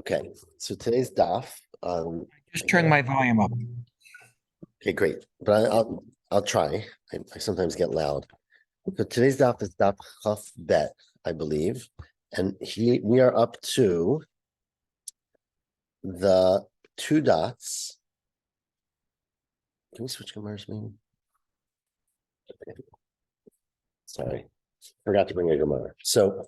Okay, so today's daf. Just turn Again, my volume up. okay, great. But I'll try. I sometimes get loud. So today's daf is daf chaf bet, I believe, and we are up to the two dots. Can we switch cameras, maybe? Sorry, forgot to bring a Gemara. So,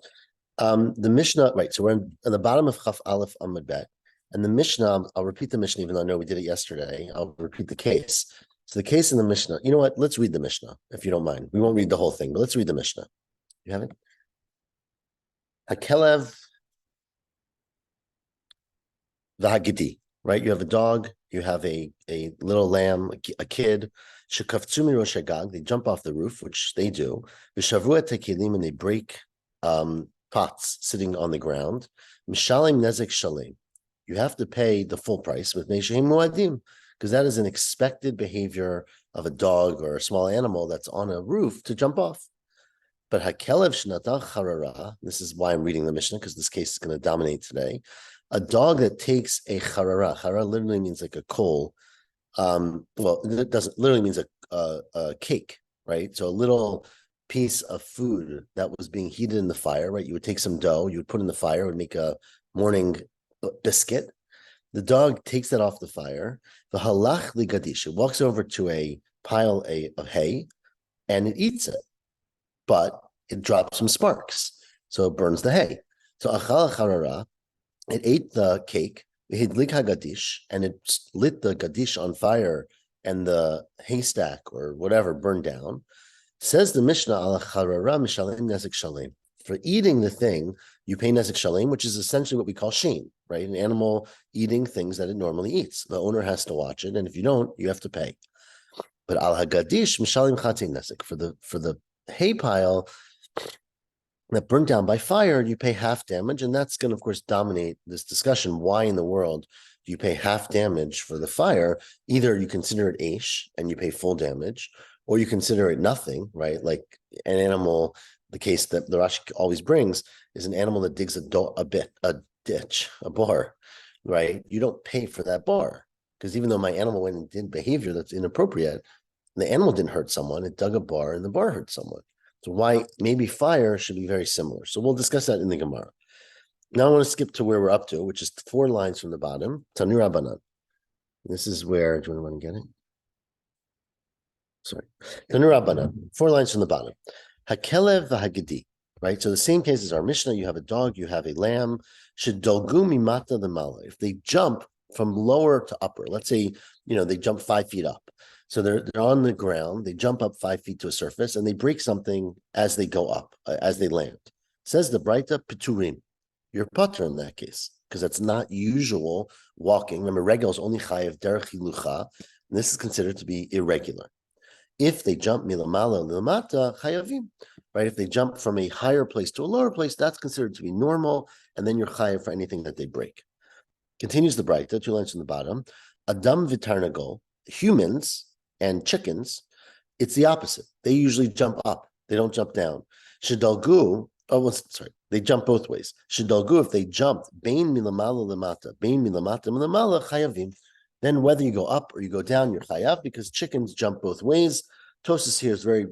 the Mishnah, right? So we're on the bottom of Chaf Aleph Amud Bet, and the Mishnah. I'll repeat the Mishnah, even though I know we did it yesterday. I'll repeat the case. So the case in the Mishnah. You know what? Let's read the Mishnah if you don't mind. We won't read the whole thing, but let's read the Mishnah. You have it. Hakelev v'hagidi. Right? You have a dog. You have a little lamb, a kid. Shekaftsumi roshagag. They jump off the roof, which they do. V'shavua tekelim, and they break pots sitting on the ground. Mishalim nezek shalim. You have to pay the full price with Meishahim Muadim, because that is an expected behavior of a dog or a small animal that's on a roof to jump off. But Hakelev Shnatah Charara, this is why I'm reading the Mishnah, because this case is going to dominate today. A dog that takes a charara literally means like a coal. Well, it doesn't literally means a cake, right? So a little piece of food that was being heated in the fire, right? You would take some dough, you would put in the fire, would make a morning biscuit. The dog takes that off the fire. The halach ligadish, it walks over to a pile of hay and it eats it, but it drops some sparks, so it burns the hay. So achal charara, it ate the cake, hidlik hagadish, and it lit the gadish on fire, and the haystack or whatever burned down. Says the Mishnah, ala charara mishalim nezek shalim. For eating the thing, you pay nezek shalim, which is essentially what we call sheen, right? An animal eating things that it normally eats. The owner has to watch it, and if you don't, you have to pay. But al hagadish mishalim chatin nezek. For the hay pile that burnt down by fire, you pay half damage, and that's going to, of course, dominate this discussion. Why in the world do you pay half damage for the fire? Either you consider it aish and you pay full damage, or you consider it nothing, right? Like an animal, the case that the Rashi always brings is an animal that digs a ditch, a bar, right? You don't pay for that bar, because even though my animal went and did behavior that's inappropriate, the animal didn't hurt someone, it dug a bar and the bar hurt someone. So why maybe fire should be very similar. So we'll discuss that in the Gemara. Now I want to skip to where we're up to, which is 4 lines from the bottom. Tanu Rabbanan. This is where, do you want to get it? Sorry. Tanu Rabbanan, 4 lines from the bottom. Hakelev v'hagidi, right? So the same case as our Mishnah, you have a dog, you have a lamb. Shedolgu mimata lemala. If they jump from lower to upper, let's say, they jump 5 feet up. So they're on the ground, they jump up 5 feet to a surface, and they break something as they go up, as they land. Says the Braita, Piturim. You're putter in that case, because that's not usual walking. Remember, regel is only chayev derech hilucha, and this is considered to be irregular. If they jump milamala limata chayavim, right? If they jump from a higher place to a lower place, that's considered to be normal, and then you're chayev for anything that they break. Continues the Braita, 2 lines from the bottom. Adam vitarnagol, humans and chickens, it's the opposite. They usually jump up. They don't jump down. Shidalgu, they jump both ways. Shidalgu, if they jumped, bain milamala limata, bain milamata milamala chayavim, then whether you go up or you go down, you're chayav, because chickens jump both ways. Tosis here is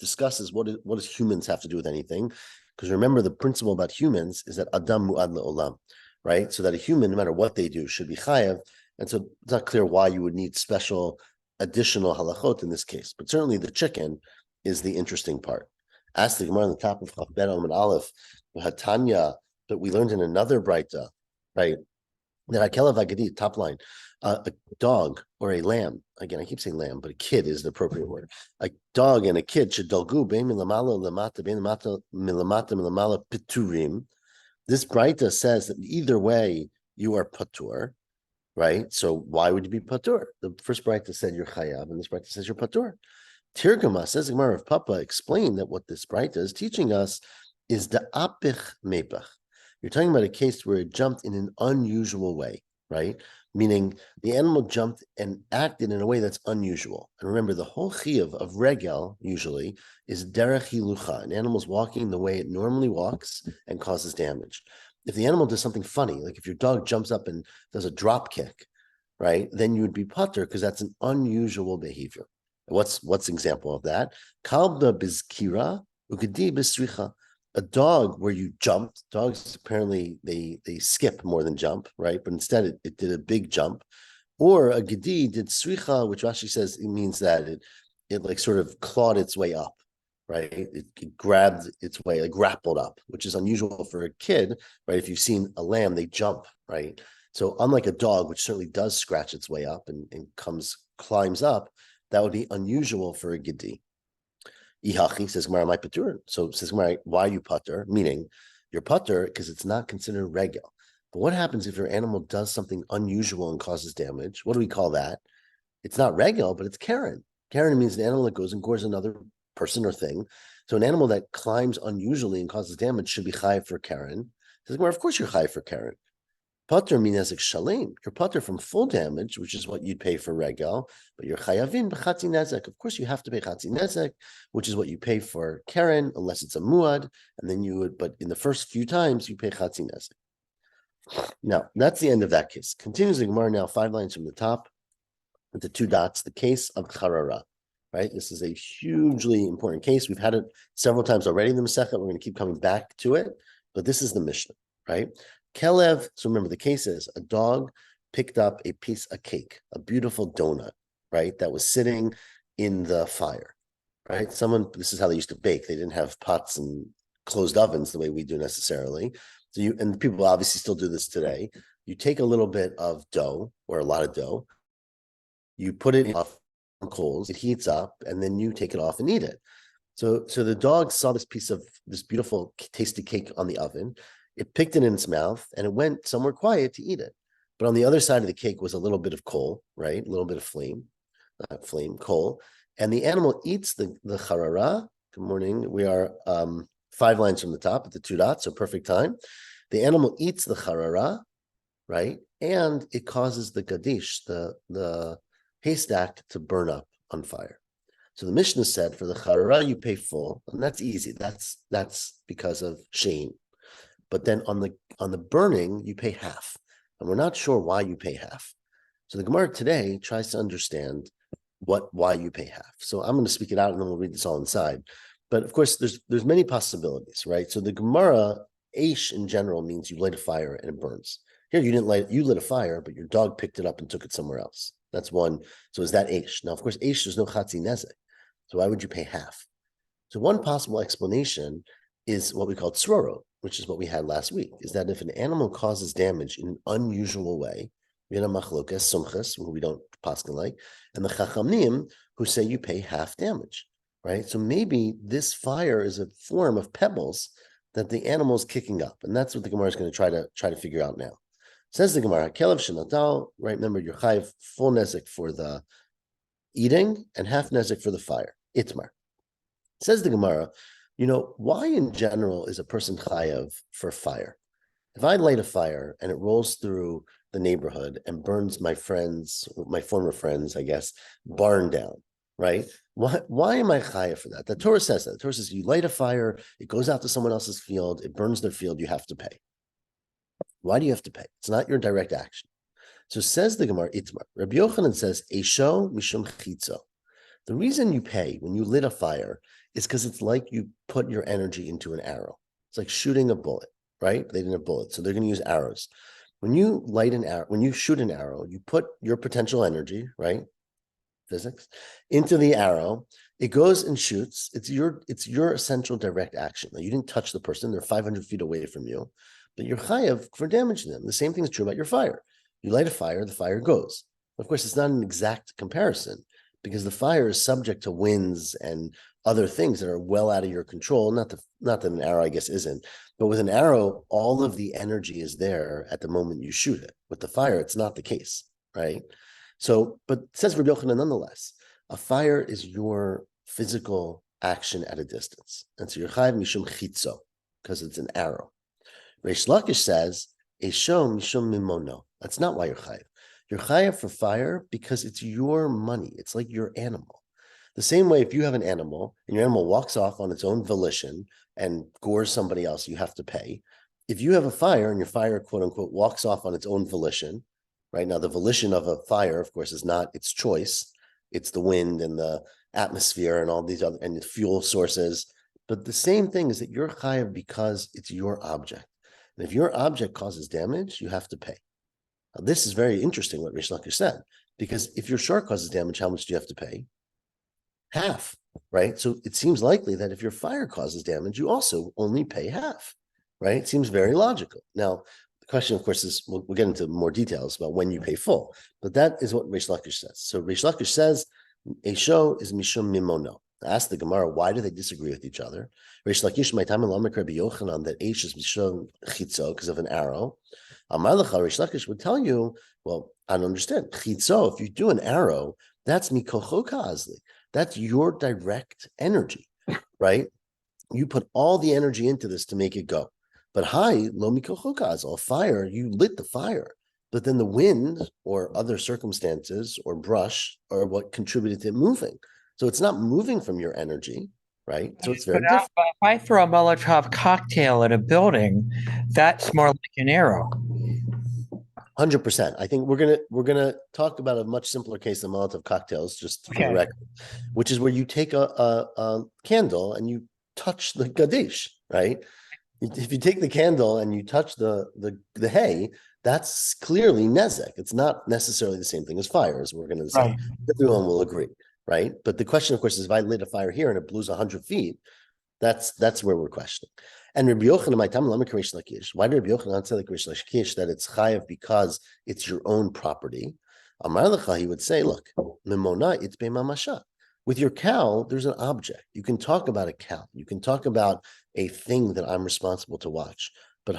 discusses what does humans have to do with anything, because remember the principle about humans is that adam mu'ad le'olam, right? So that a human, no matter what they do, should be chayav, and so it's not clear why you would need special additional halachot in this case, but certainly the chicken is the interesting part. Ask the Gemara on the top of Chaf Bet Amud Aleph, Hatanya, that we learned in another Braita, right? That Akelav Agadi, top line, a dog or a lamb, again, I keep saying lamb, but a kid is the appropriate word. A dog and a kid should dolgu bein milamala lamata bein milamata milamala piturim. This Braita says that either way you are patur, right? So why would you be patur? The first Braita said you're chayav, and this Braita says you're patur. Tirgama says the Gemara of Papa explained that what this Braita is teaching us is the apich mepach. You're talking about a case where it jumped in an unusual way, right? Meaning the animal jumped and acted in a way that's unusual. And remember, the whole chiyuv of regel usually is derech hilucha. An animal's walking the way it normally walks and causes damage. if the animal does something funny, like if your dog jumps up and does a drop kick, right, then you would be putter because that's an unusual behavior. What's an example of that? Kalba bizkira ugadi bisricha. A dog where you jumped. Dogs apparently they skip more than jump, right? But instead it did a big jump. Or a gedi did sricha, which Rashi says it means that it like sort of clawed its way up, right? It grabbed its way, like grappled up, which is unusual for a kid, right? If you've seen a lamb, they jump, right? So unlike a dog, which certainly does scratch its way up and climbs up, that would be unusual for a gedi. Ihachi says Gemara, my patur. So says Gemara, why you putter? Meaning you're putter because it's not considered regel. But what happens if your animal does something unusual and causes damage? What do we call that? It's not regel, but it's Karen. Karen means an animal that goes and gores another person or thing. So an animal that climbs unusually and causes damage should be chayiv for Karen. Says Gemara, of course you're chayiv for Karen. Putter means shalim. You're putter from full damage, which is what you'd pay for regel, but you're chayavin b'chatzi nezek. Of course, you have to pay chatzi nezek, which is what you pay for Karen, unless it's a muad, and then you would. But in the first few times, you pay chatzi nezek. Now that's the end of that case. Continues the Gemara now 5 lines from the top, with the 2 dots. The case of charara. Right. This is a hugely important case. We've had it several times already in the Masechet. We're going to keep coming back to it, but this is the Mishnah, right? Kelev, so remember the case is a dog picked up a piece of cake, a beautiful donut, right? That was sitting in the fire, right? This is how they used to bake. They didn't have pots and closed ovens the way we do necessarily. So and people obviously still do this today. You take a little bit of dough or a lot of dough, you put it off on coals, it heats up, and then you take it off and eat it. So the dog saw this beautiful tasty cake on the oven. It picked it in its mouth and it went somewhere quiet to eat it. But on the other side of the cake was a little bit of coal, right? A little bit of coal. And the animal eats the charara. Good morning. We are 5 lines from the top at the 2 dots, so perfect time. The animal eats the charara, right? And it causes the gadish, the haystack, to burn up on fire. So the Mishnah said for the charara you pay full, and that's easy. That's because of shein. But then on the burning, you pay half. And we're not sure why you pay half. So the Gemara today tries to understand why you pay half. So I'm going to speak it out and then we'll read this all inside. But of course, there's many possibilities, right? So the Gemara, Aish in general means you light a fire and it burns. Here you lit a fire, but your dog picked it up and took it somewhere else. That's one. So is that Aish? Now, of course, Aish, there's no Chatzi Nezek. So why would you pay half? So one possible explanation is what we call tzroro, which is what we had last week, is that if an animal causes damage in an unusual way, we have a machlokas, sumchas, who we don't paskin like, and the chachamim, who say you pay half damage, right? So maybe this fire is a form of pebbles that the animal is kicking up, and that's what the Gemara is going to try to figure out now. Says the Gemara, kelev shenatal, right? Remember, you're chayiv full nezek for the eating and half nezek for the fire. Itmar. Says the Gemara, why in general is a person chayav for fire? If I light a fire and it rolls through the neighborhood and burns my former friends, I guess, barn down, right? Why am I chayav for that? The Torah says that. The Torah says you light a fire, it goes out to someone else's field, it burns their field, you have to pay. Why do you have to pay? It's not your direct action. So says the Gemara, Itmar. Rabbi Yochanan says, Esho mishum chitzo. The reason you pay when you lit a fire is because it's like you put your energy into an arrow. It's like shooting a bullet, right? They didn't have bullets, so they're going to use arrows. When you shoot an arrow, you put your potential energy, right? Physics, into the arrow. It goes and shoots. It's your essential direct action. Now, you didn't touch the person; they're 500 feet away from you, but you're chayav for damaging them. The same thing is true about your fire. You light a fire, the fire goes. Of course, it's not an exact comparison, because the fire is subject to winds and other things that are well out of your control. Not that an arrow, I guess, isn't, but with an arrow, all of the energy is there at the moment you shoot it. With the fire, it's not the case, right? So, but it says Rabbi Yochanan nonetheless, a fire is your physical action at a distance. And so you're chayav mishum chitzo, because it's an arrow. Reish Lakish says, Esho mishum mimono. That's not why you're chayav. You're chayav for fire because it's your money. It's like your animal. The same way, if you have an animal and your animal walks off on its own volition and gores somebody else, you have to pay. if you have a fire and your fire, quote unquote, walks off on its own volition, right? Now, the volition of a fire, of course, is not its choice. It's the wind and the atmosphere and all these other and the fuel sources. But the same thing is that you're chayav because it's your object. And if your object causes damage, you have to pay. Now, this is very interesting what Rish Lakish said, because if your shore causes damage, how much do you have to pay? Half, right? So it seems likely that if your fire causes damage, you also only pay half, right? It seems very logical. Now, the question, of course, is we'll get into more details about when you pay full, but that is what Rish Lakish says. So Rish Lakish says a show is mishum mimono. Ask the Gemara, why do they disagree with each other? Rish Lakish, my time in Lamek Rabbi Yochanan, that Eish is mishum chitzo because of an arrow. Amalacha, Rish Lakish would tell you, well, I don't understand. Chitzo, if you do an arrow, that's mikocho kazli. That's your direct energy, right? You put all the energy into this to make it go. But hai lo mikochokaz, fire, you lit the fire. But then the wind or other circumstances or brush are what contributed to it moving. So it's not moving from your energy, right? So it's very different. But if I throw a Molotov cocktail at a building, that's more like an arrow. 100%. I think we're gonna talk about a much simpler case than Molotov cocktails, just for the Okay. record, which is where you take a candle and you touch the Gadesh, right? If you take the candle and you touch the hay, that's clearly nezek. It's not necessarily the same thing as fire, as we're going to say. Right. Everyone will agree, right? But the question, of course, is if I lit a fire here and it blows 100 feet, that's where we're questioning. And Rabbi Yochanan, my time, why did Rabbi Yochanan say like Rish Lakish that it's chayav because it's your own property? Amar lecha, he would say, look, mimona, it's bemamasha. With your cow, there's an object. You can talk about a cow. You can talk about a thing that I'm responsible to watch. But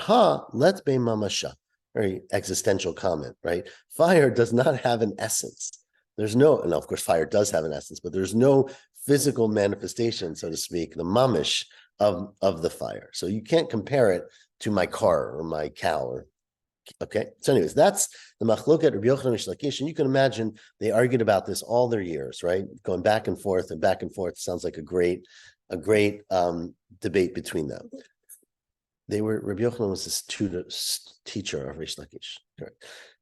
let's be mamasha. Very existential comment, right? Fire does not have an essence. There's no, and of course, fire does have an essence, but there's no physical manifestation, so to speak, the mamish of the fire. So you can't compare it to my car or my cow or okay. So, anyways, that's the machloket Rabbi Yochanan Rish Lakish, and you can imagine they argued about this all their years, right? Going back and forth and back and forth. Sounds like a great debate between them. They were Rabbi Yochanan was this teacher of Rish Lakish,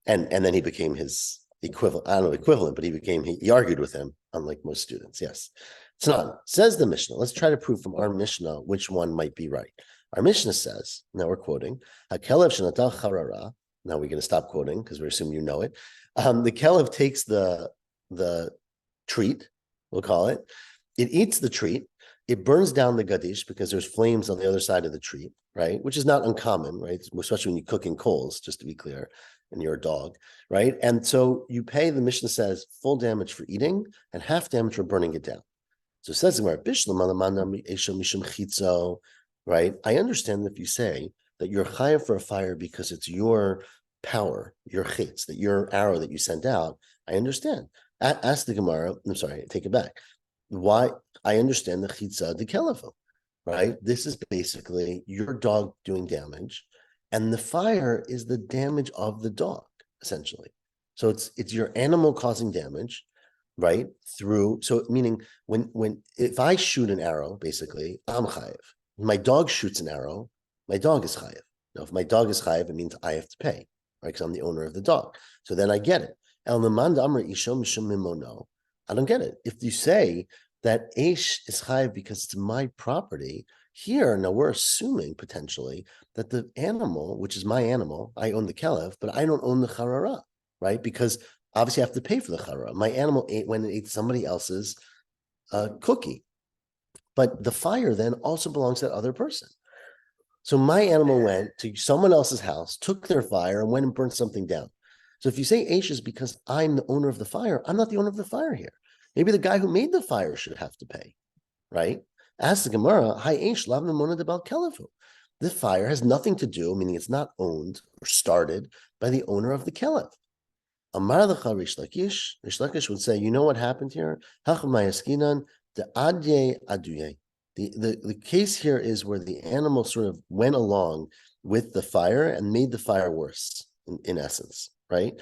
and then he became his equivalent. I don't know equivalent, but he argued with him, unlike most students. Yes, it's not. Says the Mishnah. Let's try to prove from our Mishnah which one might be right. Our Mishnah says, now we're quoting, HaKelev shenatal charara. Now we're going to stop quoting because we assume you know it. The Kelev takes the treat, we'll call it. It eats the treat. It burns down the gadish because there's flames on the other side of the treat, right? Which is not uncommon, right? Especially when you cook in coals, just to be clear, and you're a dog, right? And so you pay, the Mishnah says, full damage for eating and half damage for burning it down. So it says, right? I understand if you say that you're chayav for a fire because it's your power, your chitz, that your arrow that you sent out. I understand. Ask the Gemara. I'm sorry, take it back. Why? I understand the chitza de kelevo, right? This is basically your dog doing damage, and the fire is the damage of the dog, essentially. So it's your animal causing damage, right? Through so meaning when if I shoot an arrow, basically, I'm chayav. My dog shoots an arrow, my dog is chayiv. Now, if my dog is chayiv, it means I have to pay, right? Because I'm the owner of the dog. So then I get it. I don't get it. If you say that Aish is chayiv because it's my property, here, now we're assuming potentially that the animal, which is my animal, I own the kelev, but I don't own the charara, right? Because obviously I have to pay for the charara. My animal went and ate somebody else's cookie. But the fire then also belongs to that other person. So my animal went to someone else's house, took their fire, and went and burnt something down. So if you say Aish is because I'm the owner of the fire, I'm not the owner of the fire here. Maybe the guy who made the fire should have to pay, right? Ask the Gemara, Hi Aish, lav memona de bal kelevu. The fire has nothing to do, meaning it's not owned or started by the owner of the kelev. Amar lecha Rish Lakish would say, you know what happened here? The adye aduye. The case here is where the animal sort of went along with the fire and made the fire worse, in essence, right?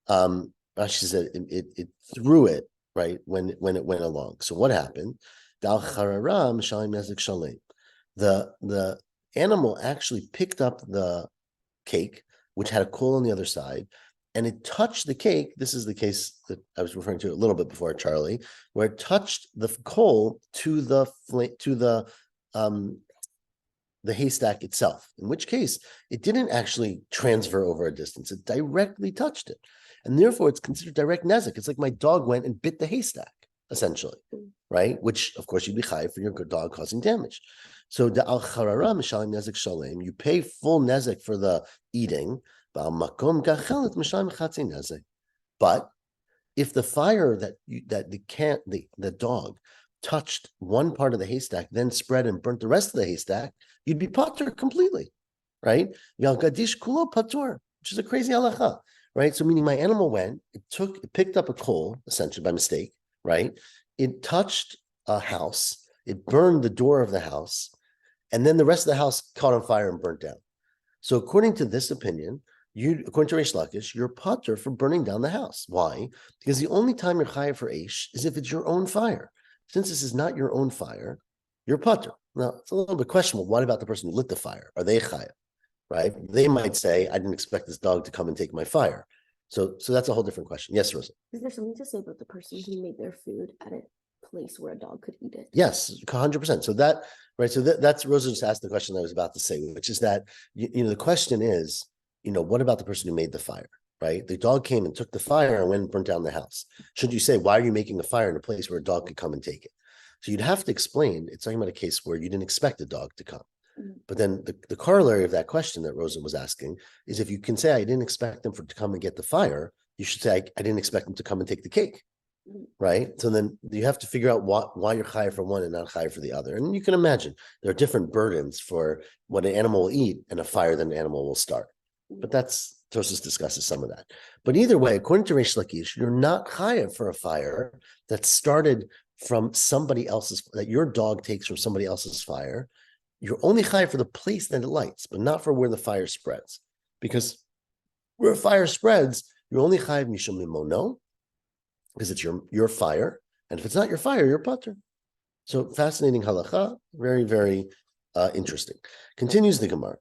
Rashi said it threw it, right, when it went along. So what happened? The animal actually picked up the cake, which had a coal on the other side, and it touched the cake. This is the case that I was referring to a little bit before, Charlie, where it touched the coal to the haystack itself, in which case it didn't actually transfer over a distance. It directly touched it. And therefore, it's considered direct nezek. It's like my dog went and bit the haystack, essentially, right? Which, of course, you'd be chayiv for your dog causing damage. So, the al charara mishalim nezek shalem, you pay full nezek for the eating. But if the fire the dog touched one part of the haystack, then spread and burnt the rest of the haystack, you'd be patur completely, right? Yal gadish kulo patur, which is a crazy halacha, right? So meaning my animal went, it picked up a coal, essentially by mistake, right? It touched a house, it burned the door of the house, and then the rest of the house caught on fire and burnt down. So according to this opinion, according to Reish Lakish, you're patur for burning down the house. Why? Because the only time you're chayav for eish is if it's your own fire. Since this is not your own fire, you're patur. Now, it's a little bit questionable. What about the person who lit the fire? Are they chayav? Right? They might say, I didn't expect this dog to come and take my fire. So that's a whole different question. Yes, Rosa. Is there something to say about the person who made their food at a place where a dog could eat it? Yes, 100%. So that's Rosa just asked the question I was about to say, which is that, the question is, what about the person who made the fire, right? The dog came and took the fire and went and burnt down the house. Should you say, why are you making a fire in a place where a dog could come and take it? So you'd have to explain, it's talking about a case where you didn't expect a dog to come. But then the corollary of that question that Rosa was asking is if you can say, I didn't expect them to come and get the fire, you should say, I didn't expect them to come and take the cake, right? So then you have to figure out why you're chayav for one and not chayav for the other. And you can imagine there are different burdens for what an animal will eat and a fire that an animal will start. But Tosfos discusses some of that. But either way, according to Reish Lakish, you're not chayav for a fire that started from somebody else's, that your dog takes from somebody else's fire. You're only chayav for the place that it lights, but not for where the fire spreads. Because where a fire spreads, you're only chayav mishum limono, because it's your fire. And if it's not your fire, you're patur. So fascinating halacha, very, very interesting. Continues the Gemara.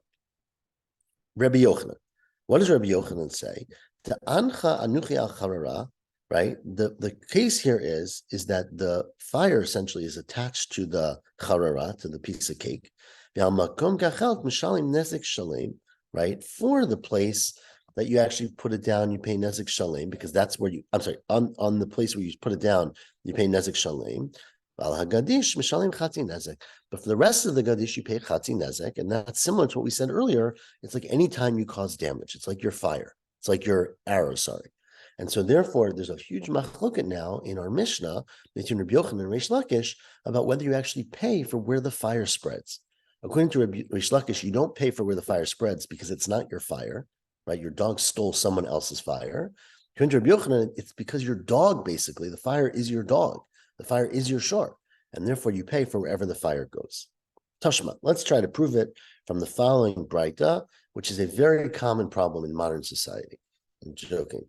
Rabbi Yochanan. What does Rabbi Yochanan say? The ancha anuchi al charara, right? The case here is that the fire essentially is attached to the charara, to the piece of cake. Right? For the place that you actually put it down, you pay nezek shalem, because that's where on the place where you put it down, you pay nezek shalem. But for the rest of the gadish, you pay chatzi nezek, and that's similar to what we said earlier. It's like any time you cause damage, it's like your fire, it's like your arrow, sorry. And so therefore, there's a huge machloket now in our Mishnah between Rabbi Yochanan and Reish Lakish about whether you actually pay for where the fire spreads. According to Reish Lakish, you don't pay for where the fire spreads because it's not your fire, right? Your dog stole someone else's fire. According to Rabbi Yochanan, it's because your dog, basically, the fire is your dog. The fire is your shore, and therefore you pay for wherever the fire goes. Tashma, let's try to prove it from the following braita, which is a very common problem in modern society. I'm joking.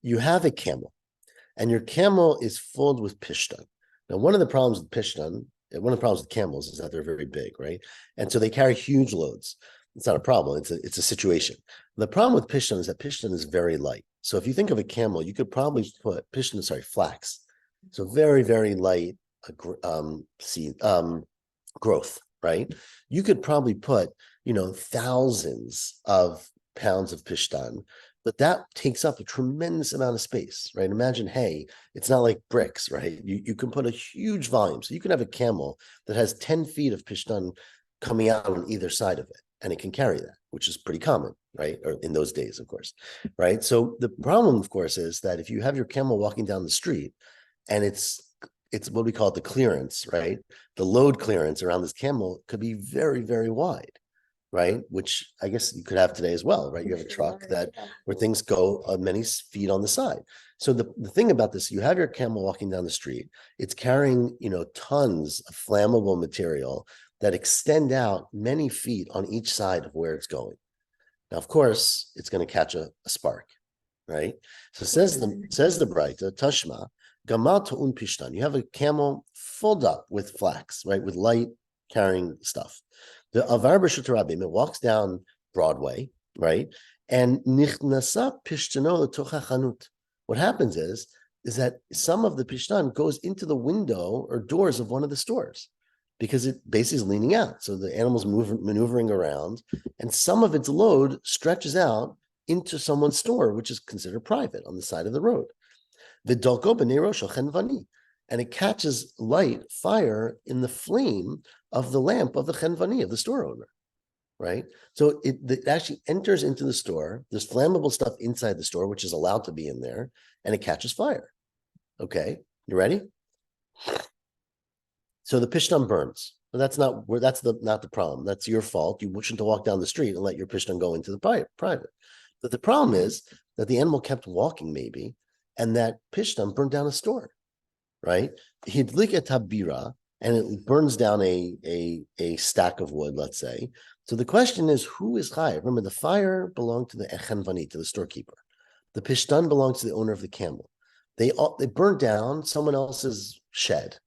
You have a camel, and your camel is filled with pishtan. Now, one of the problems with camels is that they're very big, right? And so they carry huge loads. It's not a problem, it's a situation. The problem with pishtan is that pishtan is very light. So if you think of a camel, you could probably put flax. So very, very light growth, right? You could probably put, thousands of pounds of pishtan, but that takes up a tremendous amount of space, right? Imagine hay, it's not like bricks, right? You can put a huge volume. So you can have a camel that has 10 feet of pishtan coming out on either side of it, and it can carry that, which is pretty common, right? Or in those days, of course, right? So the problem, of course, is that if you have your camel walking down the street, and it's what we call the clearance, right? The load clearance around this camel could be very, very wide, right? Which I guess you could have today as well, right? You have a truck where things go many feet on the side. So the thing about this, you have your camel walking down the street, it's carrying, tons of flammable material that extend out many feet on each side of where it's going. Now, of course, it's going to catch a spark, right? So says the Braita, Tashma, Gamal Ta'un Pishtan. You have a camel filled up with flax, right? With light carrying stuff. The Avar B'Shut Rabim, it walks down Broadway, right? And Nichnasa Pishtano L'tocha Chanut. What happens is that some of the Pishtan goes into the window or doors of one of the stores because it basically is leaning out. So the animal's maneuvering around, and some of its load stretches out into someone's store, which is considered private on the side of the road. And it catches fire in the flame of the lamp of the chenvani, of the store owner, right? So it actually enters into the store. There's flammable stuff inside the store, which is allowed to be in there, and it catches fire. Okay, you ready? So the pishtan burns. But that's not the problem. That's your fault. You shouldn't walk down the street and let your pishtan go into the private. But the problem is that the animal kept walking, maybe, and that pishtan burned down a store, right? Hidlik tabira, and it burns down a stack of wood, let's say. So the question is, who is chayav? Remember, the fire belonged to the echanvani, to the storekeeper. The pishtan belongs to the owner of the camel. They burned down someone else's shed.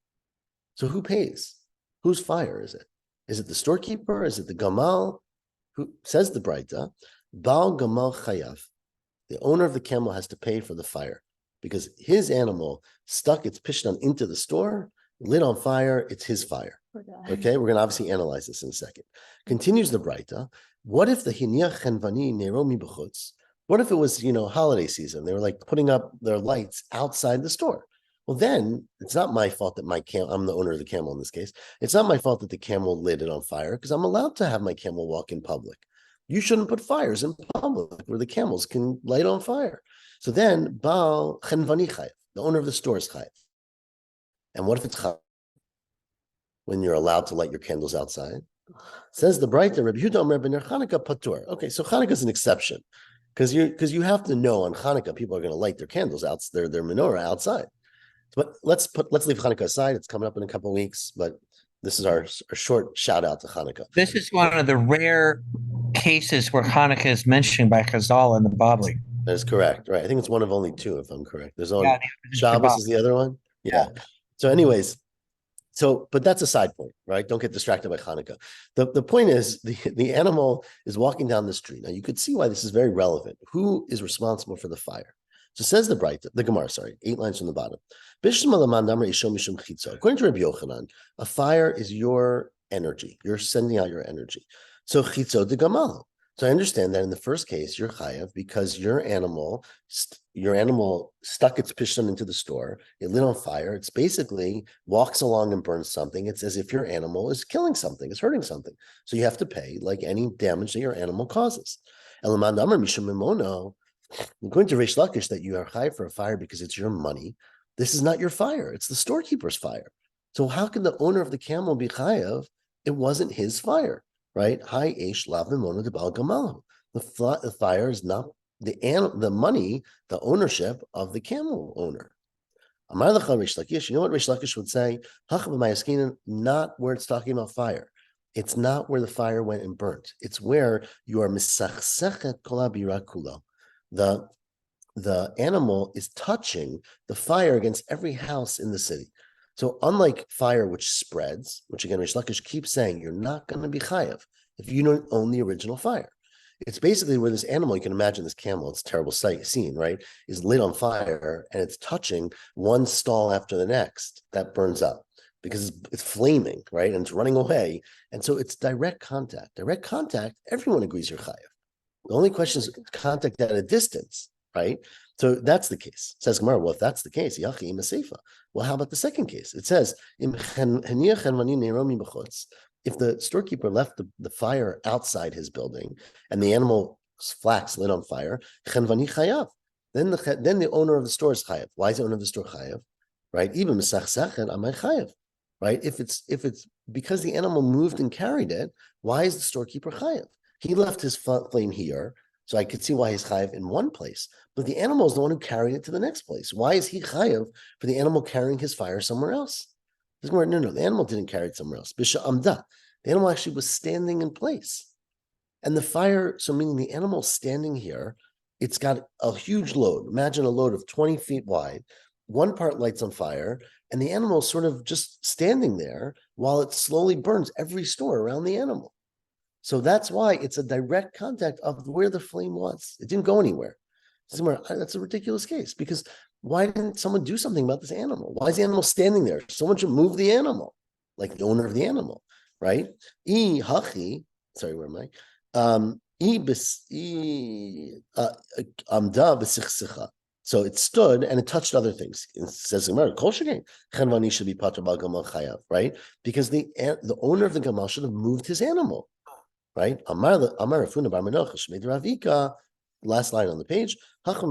So who pays? Whose fire is it? Is it the storekeeper? Is it the gamal? Who says the Braita? Baal gamal chayav. The owner of the camel has to pay for the fire because his animal stuck its pishtan into the store, lit on fire. It's his fire. Okay, we're going to obviously analyze this in a second. Continues the Braita. What if the hiniach chenvani neromi b'chutz? What if it was, holiday season? They were like putting up their lights outside the store. Well, then it's not my fault that I'm the owner of the camel in this case. It's not my fault that the camel lit it on fire because I'm allowed to have my camel walk in public. You shouldn't put fires in public where the camels can light on fire. So then, Baal Chenvani Chayev, the owner of the store, is Chayev. And what if it's Chayev when you're allowed to light your candles outside? Says the Braita, Rabbi Yehuda Omer ben Chanukah Patur. Okay, so Chanukah is an exception because you have to know on Chanukah people are going to light their candles out, their menorah outside. But let's leave Hanukkah aside. It's coming up in a couple of weeks, but this is our short shout out to Hanukkah. This is one of the rare cases where Hanukkah is mentioned by Chazal in the Bava. That is correct, right? I think it's one of only two, if I'm correct. There's only Shabbos is the other one. Yeah. So, anyways, but that's a side point, right? Don't get distracted by Hanukkah. The point is the animal is walking down the street. Now you could see why this is very relevant. Who is responsible for the fire? So says the Gemara, 8 lines from the bottom. According to Rabbi Yochanan, a fire is your energy. You're sending out your energy. So chitzo de gamal. So I understand that in the first case, you're chayav because your animal stuck its pishtan into the store. It lit on fire. It's basically walks along and burns something. It's as if your animal is killing something, is hurting something. So you have to pay like any damage that your animal causes. According to Reish Lakish, that you are chayav for a fire because it's your money. This is not your fire. It's the storekeeper's fire. So how can the owner of the camel be chayav? It wasn't his fire, right? Hi eish lav mimono de bal gamal. The fire is not the money, the ownership of the camel owner. Amar lecha Reish Lakish. You know what Reish Lakish would say? Not where it's talking about fire. It's not where the fire went and burnt. It's where you are misachsechet kol habira kulo. The animal is touching the fire against every house in the city. So unlike fire, which spreads, which again, Rish Lakish keeps saying, you're not going to be chayav if you don't own the original fire. It's basically where this animal, you can imagine this camel, it's a terrible scene, right? Is lit on fire and it's touching one stall after the next that burns up because it's flaming, right? And it's running away. And so it's direct contact. Direct contact, everyone agrees you're chayav. The only question is contact at a distance, right? So that's the case. Says Gemara, well, if that's the case, yachi ima. Well, how about the second case? It says, if the storekeeper left the fire outside his building and the animal's flax lit on fire, then the owner of the store is chayav. Why is the owner of the store chayav? Right? Even chayav. Right? If it's because the animal moved and carried it, why is the storekeeper chayav? He left his flame here, so I could see why he's chayav in one place. But the animal is the one who carried it to the next place. Why is he chayav for the animal carrying his fire somewhere else? No, the animal didn't carry it somewhere else. Bisha amda. The animal actually was standing in place. And the fire, so meaning the animal standing here, it's got a huge load. Imagine a load of 20 feet wide. One part lights on fire, and the animal is sort of just standing there while it slowly burns every store around the animal. So that's why it's a direct contact of where the flame was. It didn't go anywhere. That's a ridiculous case because why didn't someone do something about this animal? Why is the animal standing there? Someone should move the animal, like the owner of the animal, right? Sorry, where am I? So it stood and it touched other things. It says Kol Chenvani should be Patra Bal Gamal Chayav, right? Because the owner of the Gamal should have moved his animal, right? Amar Rafuna Bar Menocha Shmei Ravika. Last line on the page. It's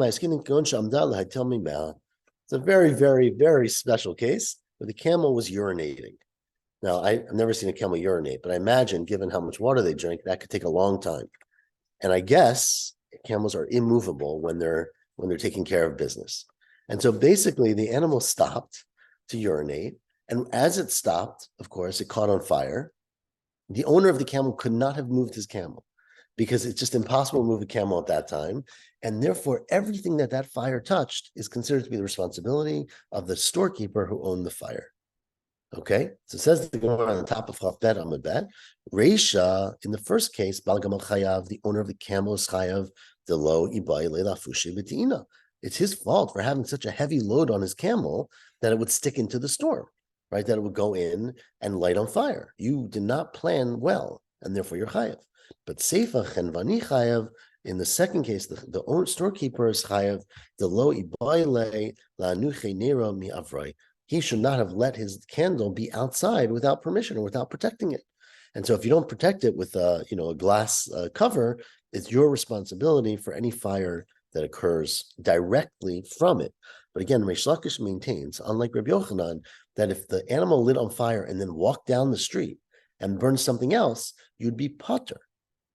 a very, very, very special case where the camel was urinating. Now, I've never seen a camel urinate, but I imagine, given how much water they drink, that could take a long time. And I guess camels are immovable when they're taking care of business. And so basically, the animal stopped to urinate, and as it stopped, of course, it caught on fire. The owner of the camel could not have moved his camel because it's just impossible to move a camel at that time. And therefore, everything that fire touched is considered to be the responsibility of the storekeeper who owned the fire. Okay, so it says the Gemara on the top of Chaf Bet Amud Bet. Reisha, in the first case, Bal Gamal Chayav, the owner of the camel is Chayav, the lo ibai le'lafushi b'ti'ina. It's his fault for having such a heavy load on his camel that it would stick into the storm, right? That it would go in and light on fire. You did not plan well, and therefore you're Chayav. But Seifa Chenvani Chayav, in the second case, the storekeeper is Chayav, the lo ibai le'anuche nero mi avroi. He should not have let his candle be outside without permission or without protecting it. And so if you don't protect it with a glass cover, it's your responsibility for any fire that occurs directly from it. But again, Reish Lakish maintains, unlike Rabbi Yochanan, that if the animal lit on fire and then walked down the street and burned something else, you'd be patur.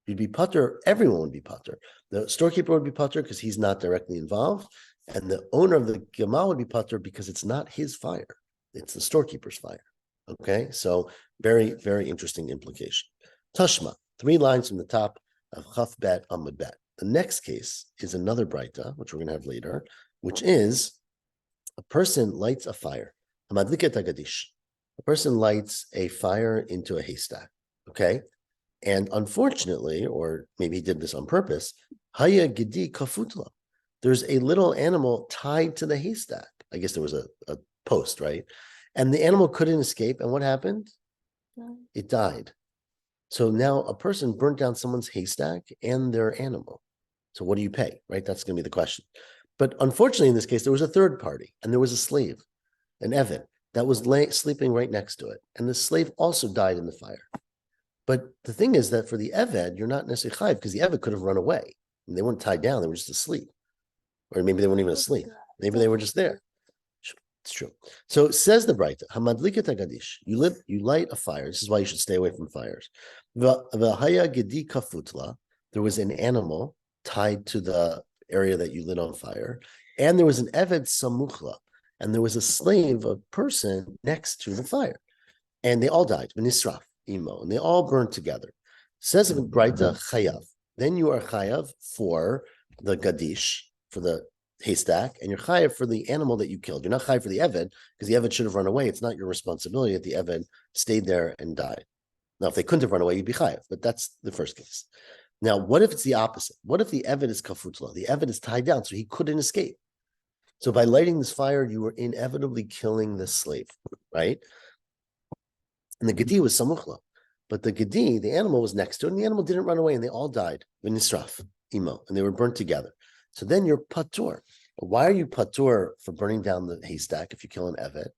You'd be patur. Everyone would be patur. The storekeeper would be patur because he's not directly involved. And the owner of the Gamal would be patur because it's not his fire. It's the storekeeper's fire. Okay, so very, very interesting implication. Tashma, 3 lines from the top of Chaf Bet Amud Bet. The next case is another Braita, which we're going to have later, which is a person lights a fire. A person lights a fire into a haystack. Okay, and unfortunately, or maybe he did this on purpose, Haya Gidi Kafutla. There's a little animal tied to the haystack. I guess there was a post, right? And the animal couldn't escape. And what happened? It died. So now a person burnt down someone's haystack and their animal. So what do you pay, right? That's going to be the question. But unfortunately, in this case, there was a third party, and there was a slave, an Eved, that was sleeping right next to it. And the slave also died in the fire. But the thing is that for the Eved, you're not necessarily chayiv because the Eved could have run away. And they weren't tied down. They were just asleep. Or maybe they weren't even asleep. Maybe they were just there. It's true. So it says the Braita, Hamadliket Hagadish. You light a fire. This is why you should stay away from fires. V'haya gedi kafutla. There was an animal tied to the area that you lit on fire, and there was an Eved Samuchla, and there was a slave, a person next to the fire, and they all died. V'nisraf imo, and they all burned together. Says the Braita Chayav. Then you are Chayav for the Gadish, for the haystack, and you're chayav for the animal that you killed. You're not chayav for the Eved, because the Eved should have run away. It's not your responsibility that the Eved stayed there and died. Now, if they couldn't have run away, you'd be chayav, but that's the first case. Now, what if it's the opposite? What if the Eved is kafutla? The Eved is tied down, so he couldn't escape. So by lighting this fire, you were inevitably killing the slave, right? And the Gedi was samuchla. But the Gedi, the animal, was next to it, and the animal didn't run away, and they all died. V'nisraf, imo, and they were burnt together. So then you're patur. Why are you patur for burning down the haystack if you kill an Eved?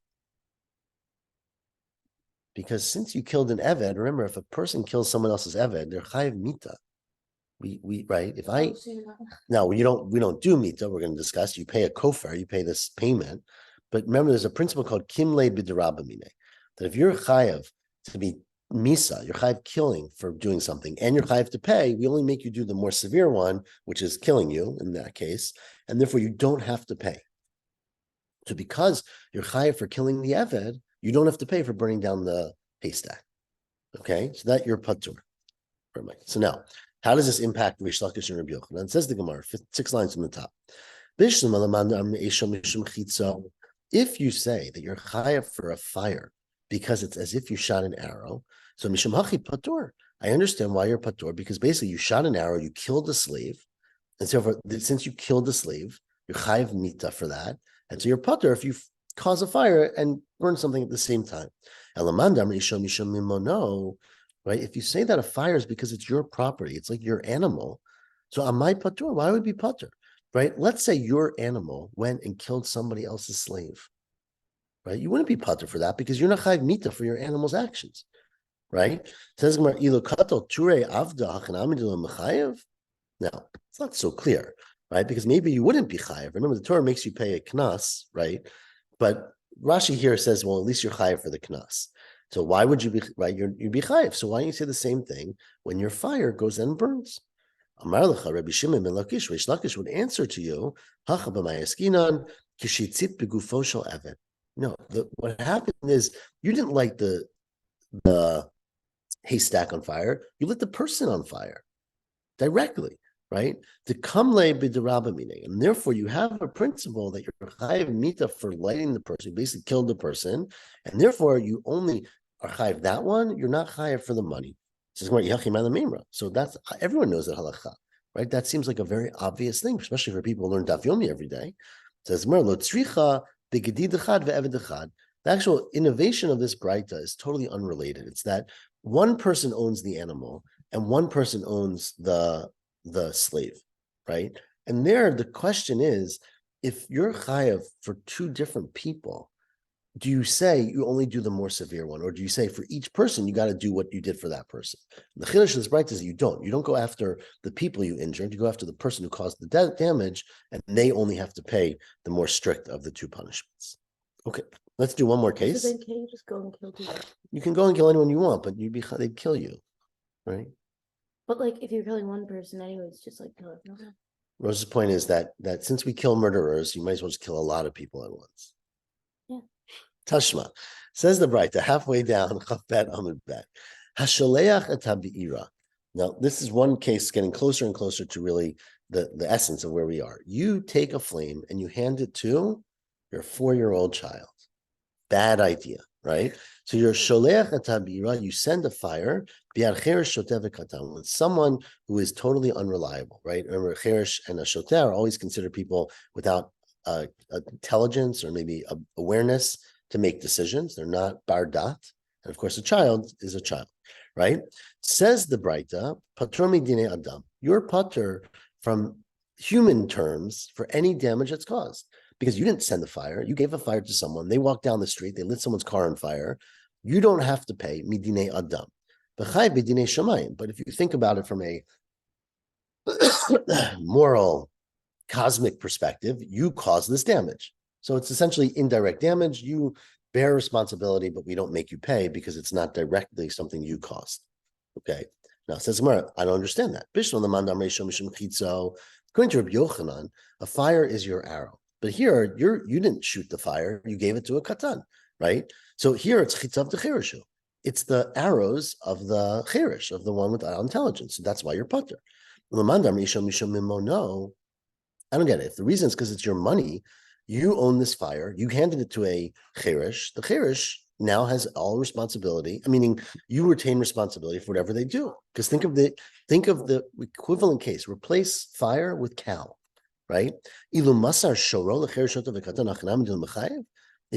Because since you killed an Eved, remember, if a person kills someone else's Eved, they're chayiv mita. We right? If I now we don't do mita, we're going to discuss. You pay a kofar, you pay this payment. But remember, there's a principle called kimle b'derabamine, that if you're chayiv to be misa, you're chayiv killing for doing something, and you're chayiv to pay, we only make you do the more severe one, which is killing you in that case, and therefore you don't have to pay. So because you're chayiv for killing the Eved, you don't have to pay for burning down the haystack. Okay, so that you're patur. So now, how does this impact Reish Lakish and Rabbi Yochanan? It says the Gemara, 6 lines from the top. If you say that you're chayav for a fire because it's as if you shot an arrow, so mishum hachi patur, I understand why you're patur, because basically you shot an arrow, you killed a slave, and so since you killed a slave, you're chayiv mita for that, and so you're patur if you cause a fire and burn something at the same time. Right? If you say that a fire is because it's your property, it's like your animal. So am I patur? Why would it be patur? Right? Let's say your animal went and killed somebody else's slave. Right? You wouldn't be patur for that because you're not chayiv mita for your animal's actions. Right? Says Gemara, now, it's not so clear, right? Because maybe you wouldn't be chayiv. Remember, the Torah makes you pay a knas, right? But Rashi here says, well, at least you're chayiv for the knas. So why would you be, right? You'd be chayiv. So why don't you say the same thing when your fire goes and burns? Amar lecha, Rabbi Shimon ben Lakish, Reish Lakish would answer to you, hacha b'mayaskinan kishitzit begufo shel eved. No, what happened is you didn't light the haystack on fire. You lit the person on fire directly, right? The kamle b'derabba meaning, and therefore you have a principle that you're chayiv mita for lighting the person, you basically killed the person, and therefore you only are chayiv that one. You're not chayiv for the money. So that's everyone knows that halacha, right? That seems like a very obvious thing, especially for people who learn daf yomi every day. It says the actual innovation of this braita is totally unrelated. It's that one person owns the animal and one person owns the slave, right? And there, the question is, if you're chayav for two different people, do you say you only do the more severe one, or do you say for each person you got to do what you did for that person? The chiddush of this braita is you don't go after the people you injured, you go after the person who caused the damage, and they only have to pay the more strict of the two punishments. Okay, let's do one more case. So then can you just go and kill people? You can go and kill anyone you want, but they'd kill you, right? But like if you're killing one person anyway, it's just like kill everyone. Rose's point is that since we kill murderers, you might as well just kill a lot of people at once. Yeah. Tashma says the Braita halfway down. Chafbet Amud Bet. Hashaleach et habi'ira. Now this is one case getting closer and closer to really the essence of where we are. You take a flame and you hand it to your 4-year-old child. Bad idea, right? So you're sholeach et habi'ira. You send a fire bi'ar cheresh shoteh v'katan with someone who is totally unreliable, right? Remember, cheresh and a shoteh are always considered people without intelligence or maybe awareness to make decisions. They're not bar dat. And of course, a child is a child, right? Says the Braita, patur midine adam. You're patur from human terms for any damage that's caused. Because you didn't send the fire, you gave a fire to someone, they walked down the street, they lit someone's car on fire. You don't have to pay midine adam. But if you think about it from a moral, cosmic perspective, you caused this damage. So it's essentially indirect damage. You bear responsibility, but we don't make you pay because it's not directly something you caused. Okay. Now, says Gemara, I don't understand that. According to Rabbi Yochanan, a fire is your arrow. But here, you didn't shoot the fire. You gave it to a katan, right? So here it's chitzav de chereshu. It's the arrows of the cheresh, of the one without intelligence. So that's why you're patur. I don't get it. If the reason is because it's your money, you own this fire, you handed it to a cheresh, the cheresh now has all responsibility, meaning you retain responsibility for whatever they do. Because think of the equivalent case, replace fire with cow, right? If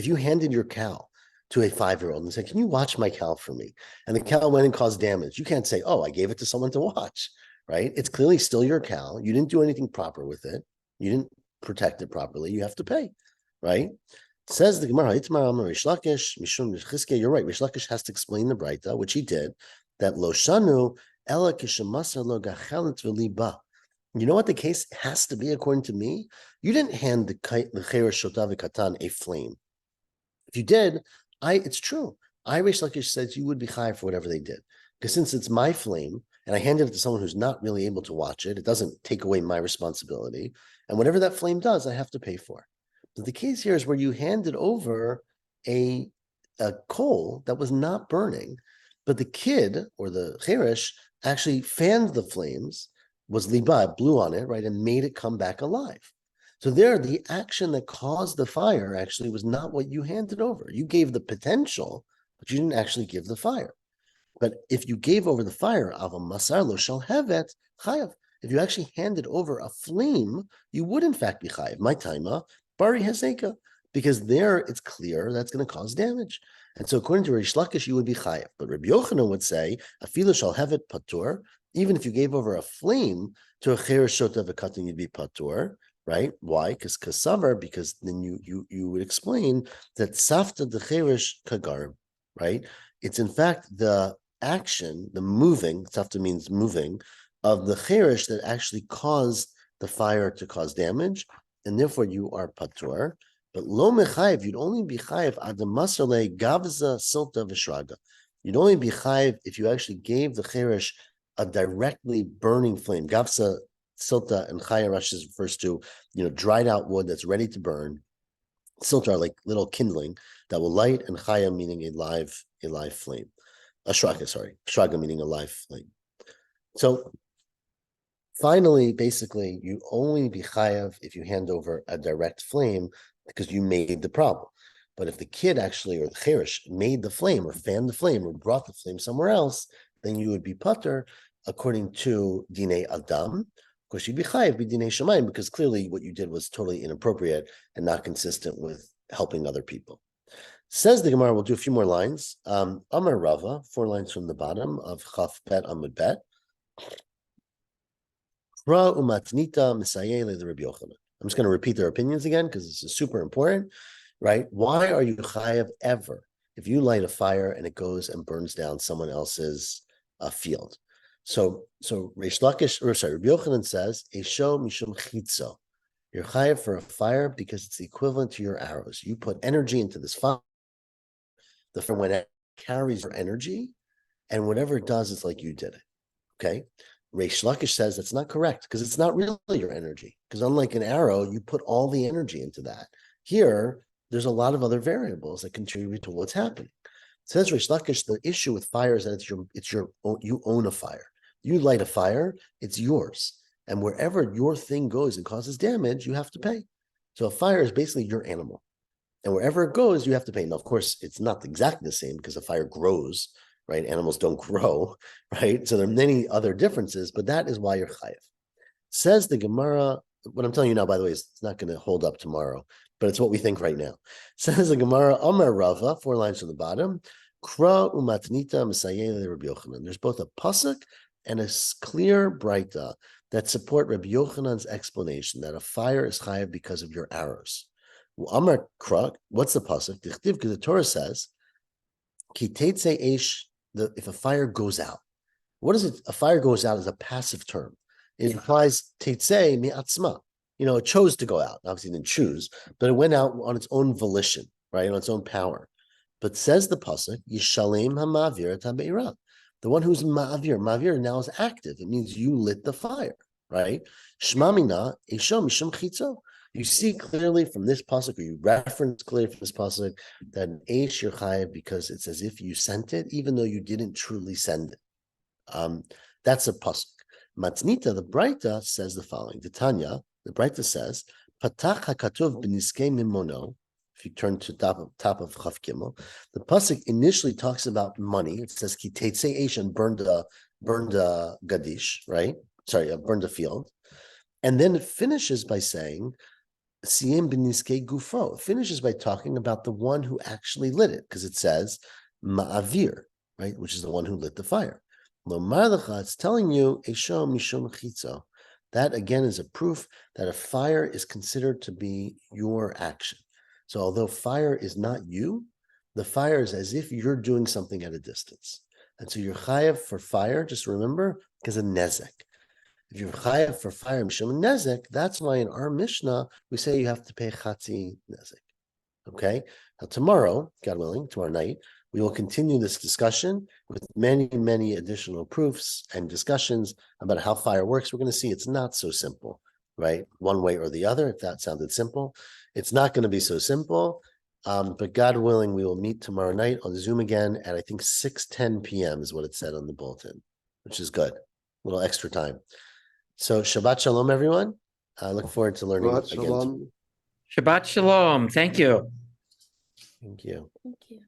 you handed your cow to a 5-year-old and said, can you watch my cow for me? And the cow went and caused damage. You can't say, oh, I gave it to someone to watch, right? It's clearly still your cow. You didn't do anything proper with it. You didn't protect it properly. You have to pay, right? Says the Gemara, Reish Lakish, Mishum Chizkiah, you're right. Reish Lakish has to explain the Braita, which he did, that Lo Shanu, Ela Kishamasa Lo Gachelet V'Liba. You know what the case has to be, according to me? You didn't hand the Cheresh Shotah V'Katan a flame. If you did, it's true. Reish Lakish says you would be chayav for whatever they did. Because since it's my flame, and I handed it to someone who's not really able to watch it, it doesn't take away my responsibility. And whatever that flame does, I have to pay for. But the case here is where you handed over a coal that was not burning, but the kid or the cheresh actually fanned the flames, was liba, blew on it, right, and made it come back alive. So there, the action that caused the fire actually was not what you handed over. You gave the potential, but you didn't actually give the fire. But if you gave over the fire, aval masar lo shall hevet chayav. If you actually handed over a flame, you would in fact be chayav. My taima bari hezeka, because there it's clear that's going to cause damage. And so according to Rish Lakish, you would be chayav. But Rabbi Yochanan would say, afilu shall hevet patur. Even if you gave over a flame to a cheresh shota v'katan, you'd be patur. Right? Why? Because kasavar, because then you would explain that safta the cheresh kagar, right? It's in fact the action, the moving, safta means moving, of the cheresh that actually caused the fire to cause damage, and therefore you are patur. But lo mechayev, you'd only be chayev adamasale gavza silta v'shraga. You'd only be chayev if you actually gave the cheresh a directly burning flame. Gavza silta and chaya Rashi refers to, dried out wood that's ready to burn. Silta are like little kindling that will light, and chaya meaning a live flame. A shraga meaning a live flame. So finally, basically, you only be chayav if you hand over a direct flame because you made the problem. But if the kid actually, or the cheresh, made the flame or fanned the flame or brought the flame somewhere else, then you would be patur according to Dinei Adam. Of course, you'd be chayav b'dinei shamayim because clearly what you did was totally inappropriate and not consistent with helping other people. Says the Gemara, we'll do a few more lines. Amar Rava, 4 lines from the bottom of Chaf Bet Amud Bet. Ra umatnita misayele the Rabbi Yochanan. I'm just going to repeat their opinions again because this is super important, right? Why are you chayav ever if you light a fire and it goes and burns down someone else's field? So Reish Lakish, Rabbi Yochanan says, Esho mishum chitzo. You're chayav for a fire because it's the equivalent to your arrows. You put energy into this fire. The fire, when it carries your energy, and whatever it does, it's like you did it. Okay? Reish Lakish says that's not correct because it's not really your energy. Because unlike an arrow, you put all the energy into that. Here, there's a lot of other variables that contribute to what's happening. Says Reish Lakish, the issue with fire is that you own a fire. You light a fire, it's yours. And wherever your thing goes and causes damage, you have to pay. So a fire is basically your animal. And wherever it goes, you have to pay. Now, of course, it's not exactly the same because a fire grows, right? Animals don't grow, right? So there are many other differences, but that is why you're chayav. Says the Gemara, what I'm telling you now, by the way, is it's not going to hold up tomorrow, but it's what we think right now. Says the Gemara, Amar Rava, 4 lines from the bottom, Kra umatnita misayele Rabbi Yochanan. There's both a pasuk and a clear braita that support Rabbi Yochanan's explanation that a fire is chayav because of your arrows. Amar Kra, what's the pasuk? Because the Torah says, Ki teitze eish, if a fire goes out. What is it? A fire goes out is a passive term. It implies teitze mi'atzma. It chose to go out. Obviously, it didn't choose, but it went out on its own volition, right? On its own power. But says the pasuk, Yishalem ha'ma'avir et ha'be'ira. The one who's ma'avir now is active. It means you lit the fire, right? Shma mina esho mishum chitzo. You see clearly from this pasuk, or you reference clearly from this pasuk, that an eish you're chayav because it's as if you sent it, even though you didn't truly send it. That's a pasuk. Matnita, the Braita, says the following. The Tanya, the Braita says, Patach hakatuv b'niskei mimono. If you turn to top of Chaf Gimel, the pasuk initially talks about money. It says ki teitze eish and burned a gadish, right? Sorry, burned a field, and then it finishes by saying siyem b'niskei gufo. It finishes by talking about the one who actually lit it, because it says ma'avir, right, which is the one who lit the fire. It's telling you esho mishum chitzo. That again is a proof that a fire is considered to be your action. So although fire is not you, the fire is as if you're doing something at a distance. And so you're chayav for fire, just remember, because of nezek. If you're chayav for fire, mishum nezek, that's why in our Mishnah, we say you have to pay chatzi nezek. Okay? Now tomorrow, God willing, tomorrow night, we will continue this discussion with many, many additional proofs and discussions about how fire works. We're going to see it's not so simple, right? One way or the other, if that sounded simple. It's not going to be so simple, but God willing, we will meet tomorrow night on Zoom again at, I think, 6:10 p.m. is what it said on the bulletin, which is good. A little extra time. So Shabbat Shalom, everyone. I look forward to learning Shabbat again. Shalom. Shabbat Shalom. Thank you. Thank you. Thank you.